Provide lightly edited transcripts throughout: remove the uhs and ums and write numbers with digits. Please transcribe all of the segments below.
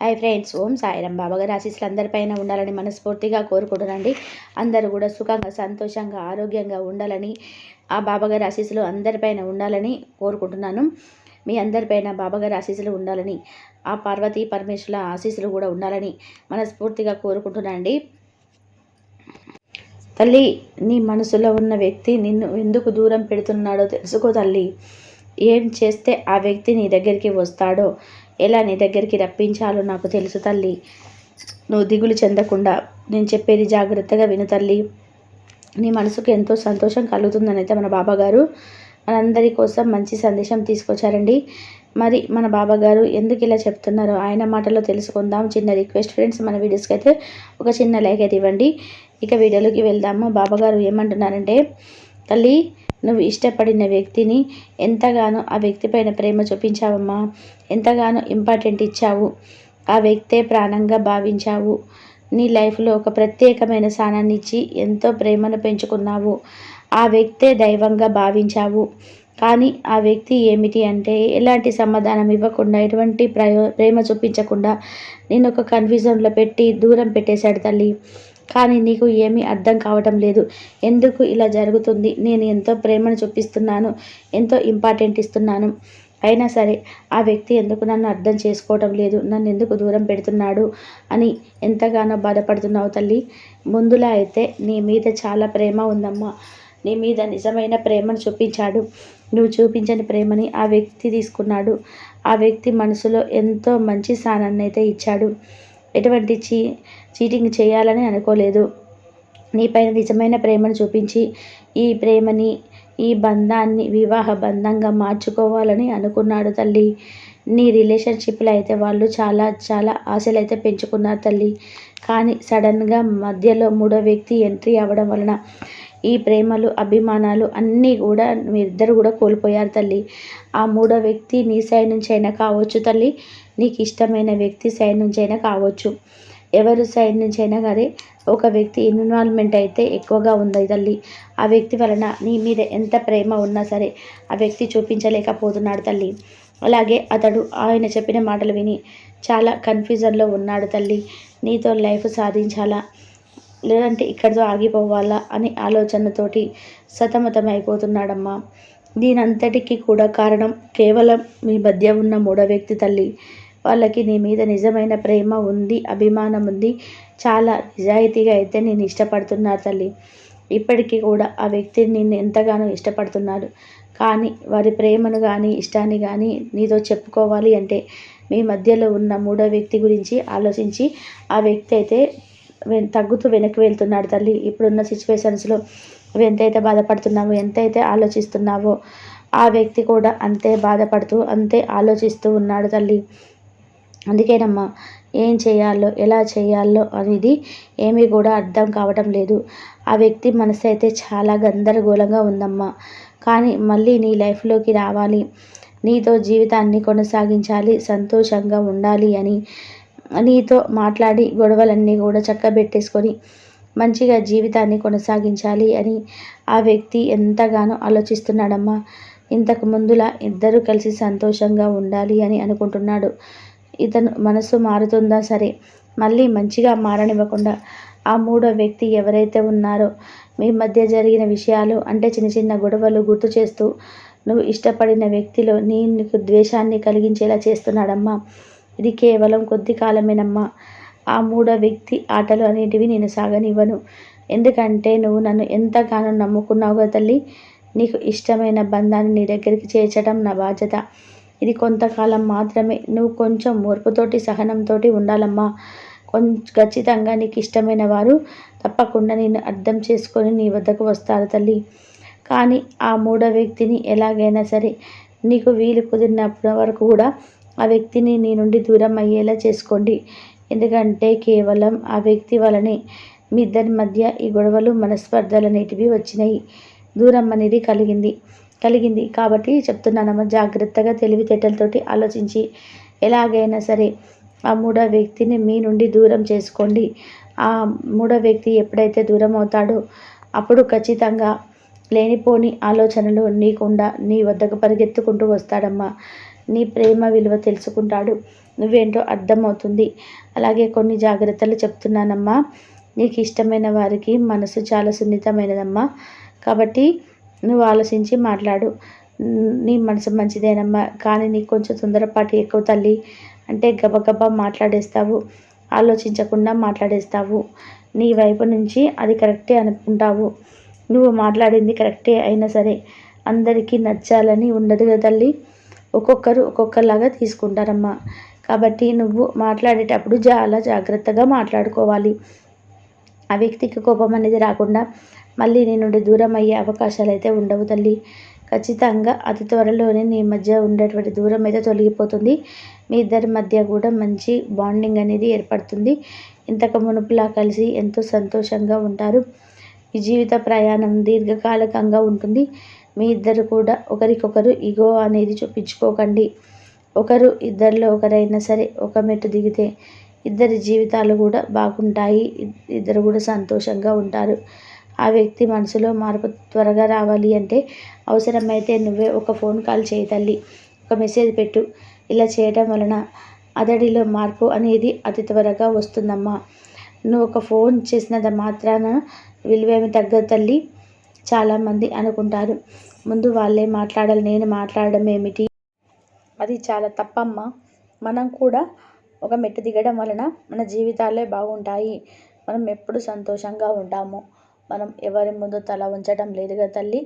Hi friends, ఓం సాయిరాం. బాబాగారి ఆశీస్సులు అందరిపైన ఉండాలని మనస్ఫూర్తిగా కోరుకుంటున్నాండి. అందరూ కూడా సుఖంగా, సంతోషంగా, ఆరోగ్యంగా ఉండాలని, ఆ బాబాగారి ఆశీస్సులు అందరిపైన ఉండాలని కోరుకుంటున్నాను. మీ అందరిపైన బాబాగారి ఆశీస్సులు ఉండాలని, ఆ పార్వతీ పరమేశ్వరుల ఆశీస్సులు కూడా ఉండాలని మనస్ఫూర్తిగా కోరుకుంటున్నాండి. తల్లి, నీ మనసులో ఉన్న వ్యక్తి నిన్ను ఎందుకు దూరం పెడుతున్నాడో తెలుసుకో తల్లి. ఏం చేస్తే ఆ వ్యక్తి నీ దగ్గరికి వస్తాడో, ఎలా నీ దగ్గరికి రప్పించాలో నాకు తెలుసు తల్లి. నువ్వు దిగులు చెందకుండా నేను చెప్పేది జాగ్రత్తగా విను తల్లి. నీ మనసుకు ఎంతో సంతోషం కలుగుతుందని అయితే మన బాబాగారు మనందరి కోసం మంచి సందేశం తీసుకొచ్చారండి. మరి మన బాబాగారు ఎందుకు ఇలా చెప్తున్నారో ఆయన మాటలో తెలుసుకుందాం. చిన్న రిక్వెస్ట్ ఫ్రెండ్స్, మన వీడియోస్కి అయితే ఒక చిన్న లైక్ అయితే ఇవ్వండి. ఇక వీడియోలోకి వెళ్దాము. బాబాగారు ఏమంటున్నారంటే, తల్లి, నువ్వు ఇష్టపడిన వ్యక్తిని ఎంతగానో ఆ వ్యక్తి పైన ప్రేమ చూపించావమ్మా. ఎంతగానో ఇంపార్టెంట్ ఇచ్చావు. ఆ వ్యక్తే ప్రాణంగా భావించావు. నీ లైఫ్లో ఒక ప్రత్యేకమైన స్థానాన్ని ఇచ్చి ఎంతో ప్రేమను పెంచుకున్నావు. ఆ వ్యక్తే దైవంగా భావించావు. కానీ ఆ వ్యక్తి ఏమిటి అంటే, ఎలాంటి సమాధానం ఇవ్వకుండా, ఎటువంటి ప్రేమ చూపించకుండా నేను ఒక కన్ఫ్యూజన్లో పెట్టి దూరం పెట్టేశాడు తల్లి. కానీ నీకు ఏమీ అర్థం కావటం లేదు. ఎందుకు ఇలా జరుగుతుంది? నేను ఎంతో ప్రేమను చూపిస్తున్నాను, ఎంతో ఇంపార్టెంట్ ఇస్తున్నాను. అయినా సరే ఆ వ్యక్తి ఎందుకు నన్ను అర్థం చేసుకోవటం లేదు, నన్ను ఎందుకు దూరం పెడుతున్నాడు అని ఎంతగానో బాధపడుతున్నావు తల్లి. ముందులా అయితే నీ మీద చాలా ప్రేమ ఉందమ్మా. నీ మీద నిజమైన ప్రేమను చూపించాడు. నువ్వు చూపించని ప్రేమని ఆ వ్యక్తి తీసుకున్నాడు. ఆ వ్యక్తి మనసులో ఎంతో మంచి స్థానాన్ని అయితే ఇచ్చాడు. ఎటువంటి చీటింగ్ చేయాలని అనుకోలేదు. నీపైన నిజమైన ప్రేమను చూపించి ఈ ప్రేమని, ఈ బంధాన్ని వివాహ బంధంగా మార్చుకోవాలని అనుకున్నాడు తల్లి. నీ రిలేషన్షిప్లో అయితే వాళ్ళు చాలా చాలా ఆశలు అయితే పెంచుకున్నారు తల్లి. కానీ సడన్గా మధ్యలో మూడో వ్యక్తి ఎంట్రీ అవ్వడం వలన ఈ ప్రేమలు, అభిమానాలు అన్నీ కూడా మీరిద్దరు కూడా కోల్పోయారు తల్లి. ఆ మూడో వ్యక్తి నీ సైడ్ నుంచి అయినా కావచ్చు తల్లి, నీకు ఇష్టమైన వ్యక్తి సైడ్ నుంచి అయినా కావచ్చు. ఎవరి సైడ్ నుంచి అయినా కానీ ఒక వ్యక్తి ఇన్వాల్వ్మెంట్ అయితే ఎక్కువగా ఉంది తల్లి. ఆ వ్యక్తి వలన నీ మీద ఎంత ప్రేమ ఉన్నా సరే ఆ వ్యక్తి చూపించలేకపోతున్నాడు తల్లి. అలాగే అతడు ఆయన చెప్పిన మాటలు విని చాలా కన్ఫ్యూజన్లో ఉన్నాడు తల్లి. నీతో లైఫ్ సాధించాలా, లేదంటే ఇక్కడితో ఆగిపోవాలా అని ఆలోచనతోటి సతమతమైపోతున్నాడమ్మా. దీనంతటికీ కూడా కారణం కేవలం మీ మధ్య ఉన్న మూడో వ్యక్తి తల్లి. వాళ్ళకి నీ మీద నిజమైన ప్రేమ ఉంది, అభిమానం ఉంది. చాలా నిజాయితీగా అయితే నేను ఇష్టపడుతున్నారు తల్లి. ఇప్పటికీ కూడా ఆ వ్యక్తి నిన్ను ఎంతగానో ఇష్టపడుతున్నాడు. కానీ వారి ప్రేమను కానీ ఇష్టాన్ని కానీ నీతో చెప్పుకోవాలి అంటే మీ మధ్యలో ఉన్న మూడో వ్యక్తి గురించి ఆలోచించి ఆ వ్యక్తి అయితే తగ్గుతూ వెనక్కి వెళ్తున్నాడు తల్లి. ఇప్పుడున్న సిచ్యువేషన్స్లో నువ్వు ఎంతైతే బాధపడుతున్నావో, ఎంతైతే ఆలోచిస్తున్నావో ఆ వ్యక్తి కూడా అంతే బాధపడుతూ, అంతే ఆలోచిస్తూ ఉన్నాడు తల్లి. అందుకేనమ్మా, ఏం చేయాలో, ఎలా చేయాలో అనేది ఏమీ కూడా అర్థం కావటం లేదు. ఆ వ్యక్తి మనసు అయితే చాలా గందరగోళంగా ఉందమ్మా. కానీ మళ్ళీ నీ లైఫ్లోకి రావాలి, నీతో జీవితాన్ని కొనసాగించాలి, సంతోషంగా ఉండాలి అని నీతో మాట్లాడి గొడవలన్నీ కూడా చక్కబెట్టేసుకొని మంచిగా జీవితాన్ని కొనసాగించాలి అని ఆ వ్యక్తి ఎంతగానో ఆలోచిస్తున్నాడమ్మా. ఇంతకు ముందులా ఇద్దరు కలిసి సంతోషంగా ఉండాలి అని అనుకుంటున్నాడు. ఇతను మనసు మారుతుందా సరే, మళ్ళీ మంచిగా మారనివ్వకుండా ఆ మూడో వ్యక్తి ఎవరైతే ఉన్నారో మీ మధ్య జరిగిన విషయాలు అంటే చిన్న చిన్న గొడవలు గుర్తు చేస్తూ నువ్వు ఇష్టపడిన వ్యక్తిలో నీకు ద్వేషాన్ని కలిగించేలా చేస్తున్నాడమ్మా. ఇది కేవలం కొద్ది కాలమేనమ్మా. ఆ మూడో వ్యక్తి ఆటలు అనేటివి నేను సాగనివ్వను. ఎందుకంటే నువ్వు నన్ను ఎంతగానో నమ్ముకున్నావుగా తల్లి. నీకు ఇష్టమైన బంధాన్ని నీ దగ్గరికి చేర్చడం నా బాధ్యత. ఇది కొంతకాలం మాత్రమే. నువ్వు కొంచెం ఓర్పుతోటి, సహనంతో ఉండాలమ్మా. ఖచ్చితంగా నీకు ఇష్టమైన వారు తప్పకుండా నిన్ను అర్థం చేసుకొని నీ వద్దకు వస్తారు తల్లి. కానీ ఆ మూడో వ్యక్తిని ఎలాగైనా సరే నీకు వీలు కుదిరినప్పటి వరకు కూడా ఆ వ్యక్తిని నీ నుండి దూరం అయ్యేలా చేసుకోండి. ఎందుకంటే కేవలం ఆ వ్యక్తి వలనే మీ ఇద్దరి మధ్య ఈ గొడవలు, మనస్పర్ధలు అనేటివి వచ్చినాయి. దూరం అనేది కలిగింది కాబట్టి చెప్తున్నానమ్మా, జాగ్రత్తగా తెలివితేటలతోటి ఆలోచించి ఎలాగైనా సరే ఆ మూడో వ్యక్తిని మీ నుండి దూరం చేసుకోండి. ఆ మూడో వ్యక్తి ఎప్పుడైతే దూరం అవుతాడో అప్పుడు ఖచ్చితంగా లేనిపోని ఆలోచనలు నీకుండా నీ వద్దకు పరిగెత్తుకుంటూ వస్తాడమ్మా. నీ ప్రేమ విలువ తెలుసుకుంటాడు. నువ్వేంటో అర్థమవుతుంది. అలాగే కొన్ని జాగ్రత్తలు చెప్తున్నానమ్మా. నీకు ఇష్టమైన వారికి మనసు చాలా సున్నితమైనదమ్మా. కాబట్టి నువ్వు ఆలోచించి మాట్లాడు. నీ మనసు మంచిదేనమ్మా. కానీ నీకు కొంచెం తొందరపాటు ఎక్కువ తల్లి. అంటే గబగబా మాట్లాడేస్తావు. ఆలోచించకుండా మాట్లాడేస్తావు. నీ వైపు నుంచి అది కరెక్టే అనుకుంటావు. నువ్వు మాట్లాడింది కరెక్టే అయినా సరే అందరికీ నచ్చాలని ఉండదు కదా తల్లి. ఒక్కొక్కరు ఒక్కొక్కలాగా తీసుకుంటారమ్మా. కాబట్టి నువ్వు మాట్లాడేటప్పుడు చాలా జాగ్రత్తగా మాట్లాడుకోవాలి. ఆ వ్యక్తికి కోపం అనేది రాకుండా మళ్ళీ నీ నుండి దూరం అయ్యే అవకాశాలు అయితే ఉండవు తల్లి. ఖచ్చితంగా అతి త్వరలోనే నీ మధ్య ఉండేటువంటి దూరం అయితే తొలగిపోతుంది. మీ ఇద్దరి మధ్య కూడా మంచి బాండింగ్ అనేది ఏర్పడుతుంది. ఇంతకు మునుపులా కలిసి ఎంతో సంతోషంగా ఉంటారు. మీ జీవిత ప్రయాణం దీర్ఘకాలికంగా ఉంటుంది. మీ ఇద్దరు కూడా ఒకరికొకరు ఇగో అనేది చూపించుకోకండి. ఇద్దరిలో ఒకరైనా సరే ఒక మెట్టు దిగితే ఇద్దరి జీవితాలు కూడా బాగుంటాయి. ఇద్దరు కూడా సంతోషంగా ఉంటారు. ఆ వ్యక్తి మనసులో మార్పు త్వరగా రావాలి అంటే అవసరమైతే నువ్వే ఒక ఫోన్ కాల్ చేయి తల్లి. ఒక మెసేజ్ పెట్టు. ఇలా చేయడం వలన అతడిలో మార్పు అనేది అతి త్వరగా వస్తుందమ్మా. నువ్వు ఒక ఫోన్ చేసినంత మాత్రాన విలువేమి తగ్గదు తల్లి. చాలామంది అనుకుంటారు ముందు వాళ్ళే మాట్లాడాలి, నేను మాట్లాడడం ఏమిటి, అది చాలా తప్పమ్మా. మనం కూడా ఒక మెట్టు దిగడం వలన మన జీవితాలే బాగుంటాయి. మనం ఎప్పుడు సంతోషంగా ఉంటాము. మనం ఎవరి ముందు తల ఉంచడం లేదు కదా తల్లి.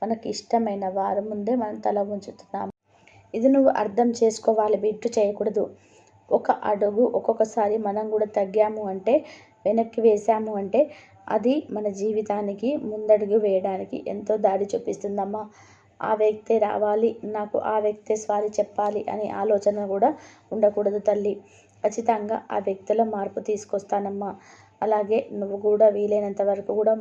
మనకి ఇష్టమైన వారి ముందే మనం తల ఉంచుతున్నాము. ఇది నువ్వు అర్థం చేసుకోవాలి. బిట్టు చేయకూడదు. ఒక అడుగు ఒక్కొక్కసారి మనం కూడా తగ్గాము అంటే, వెనక్కి వేసాము అంటే అది మన జీవితానికి ముందడుగు వేయడానికి ఎంతో దారి చూపిస్తుందమ్మా. ఆ వ్యక్తే రావాలి, నాకు ఆ వ్యక్తే సారీ చెప్పాలి అనే ఆలోచన కూడా ఉండకూడదు తల్లి. ఖచ్చితంగా ఆ వ్యక్తిలో మార్పు తీసుకొస్తానమ్మా. అలాగే నువ్వు కూడా వీలైనంత వరకు కూడా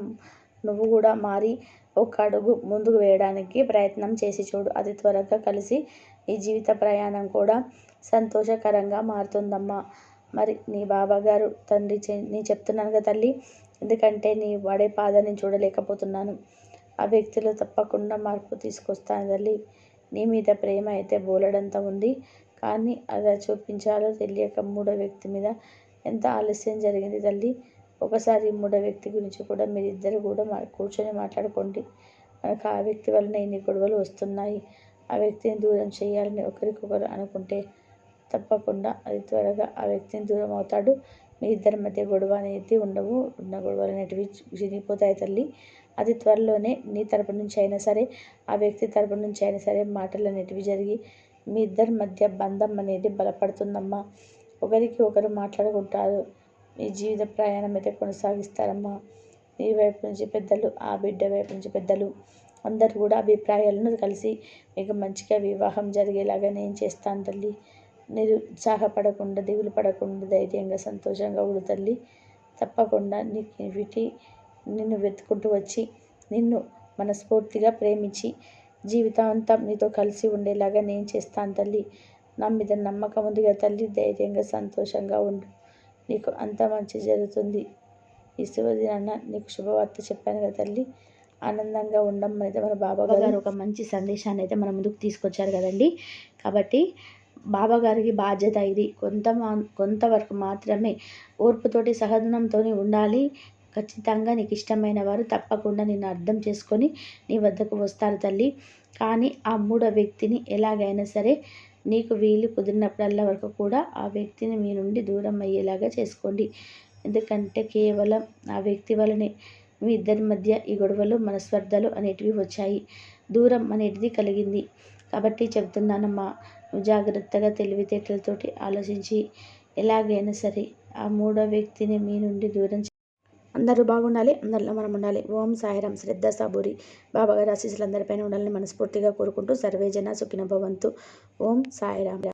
నువ్వు కూడా మారి ఒక అడుగు ముందుకు వేయడానికి ప్రయత్నం చేసి చూడు. అతి త్వరగా కలిసి ఈ జీవిత ప్రయాణం కూడా సంతోషకరంగా మారుతుందమ్మా. మరి నీ బాబాగారు తండ్రి నేను చెప్తున్నాను కదా తల్లి. ఎందుకంటే నీ వాడే బాధని చూడలేకపోతున్నాను. ఆ వ్యక్తిలో తప్పకుండా మార్పు తీసుకొస్తాను తల్లి. నీ మీద ప్రేమ అయితే బోలెడంత ఉంది. కానీ అలా చూపించాలో తెలియక మూడో వ్యక్తి మీద ఎంత ఆలస్యం జరిగింది తల్లి. ఒకసారి మూడో వ్యక్తి గురించి కూడా మీరిద్దరు కూడా కూర్చొని మాట్లాడుకోండి. మనకు ఆ వ్యక్తి వలన ఎన్ని గొడవలు వస్తున్నాయి. ఆ వ్యక్తిని దూరం చేయాలని ఒకరికొకరు అనుకుంటే తప్పకుండా అది త్వరగా ఆ వ్యక్తిని దూరం అవుతాడు. మీ ఇద్దరి మధ్య గొడవ అనేది ఉండవు. ఉన్న గొడవలు అనేటివి చిరిగిపోతాయి తల్లి. అది త్వరలోనే నీ తరపు నుంచి అయినా సరే, ఆ వ్యక్తి తరపు నుంచి అయినా సరే మాటలు అనేటివి జరిగి మీ ఇద్దరి మధ్య బంధం అనేది బలపడుతుందమ్మా. ఒకరికి ఒకరు మాట్లాడుకుంటారు. మీ జీవిత ప్రయాణం అయితే కొనసాగిస్తారమ్మా. ఈ వైపు నుంచి పెద్దలు, ఆ బిడ్డ వైపు నుంచి పెద్దలు అందరూ కూడా అభిప్రాయాలను కలిసి మీకు మంచిగా వివాహం జరిగేలాగా నేను చేస్తాను తల్లి. నిరుత్సాహపడకుండా, దిగులు పడకుండా, ధైర్యంగా, సంతోషంగా ఉండు తల్లి. తప్పకుండా నిన్ను వెతుకుంటూ వచ్చి నిన్ను మనస్ఫూర్తిగా ప్రేమించి జీవితాంతం నీతో కలిసి ఉండేలాగా నేను చేస్తాను తల్లి. నా మీద నమ్మకం ఉంది కదా తల్లి. ధైర్యంగా, సంతోషంగా ఉండు. నీకు అంత మంచి జరుగుతుంది. ఈ శుభదినాన నీకు శుభవార్త చెప్పాను కదా తల్లి. ఆనందంగా ఉండడం అయితే మన బాబాగారు ఒక మంచి సందేశాన్ని అయితే మన ముందుకు తీసుకొచ్చారు కదండి. కాబట్టి బాబాగారికి బాధ్యత ఇది. కొంతవరకు మాత్రమే ఓర్పుతోటి, సహనంతో ఉండాలి. ఖచ్చితంగా నీకు ఇష్టమైన వారు తప్పకుండా నిన్ను అర్థం చేసుకొని నీ వద్దకు వస్తారు తల్లి. కానీ ఆ మూడో వ్యక్తిని ఎలాగైనా సరే నీకు వీలు కుదిరినప్పుడల్లా వరకు కూడా ఆ వ్యక్తిని మీ నుండి దూరం అయ్యేలాగా చేసుకోండి. ఎందుకంటే కేవలం ఆ వ్యక్తి వలనే మీ ఇద్దరి మధ్య ఈ గొడవలు, మనస్పర్ధలు అనేటివి వచ్చాయి. దూరం అనేటిది కలిగింది. కాబట్టి చెప్తున్నానమ్మా, నువ్వు జాగ్రత్తగా తెలివితేటలతోటి ఆలోచించి ఎలాగైనా సరే ఆ మూడో వ్యక్తిని మీ నుండి దూరం అందరూ బాగుండాలి. అందరిలో మనం ఉండాలి. ఓం సాయిరాం. శ్రద్ధ సాబూరి. బాబాగారి ఆశీస్సులు అందరిపైన ఉండాలని మనస్ఫూర్తిగా కోరుకుంటూ సర్వేజన సుఖినో భవంతు. ఓం సాయిరాం.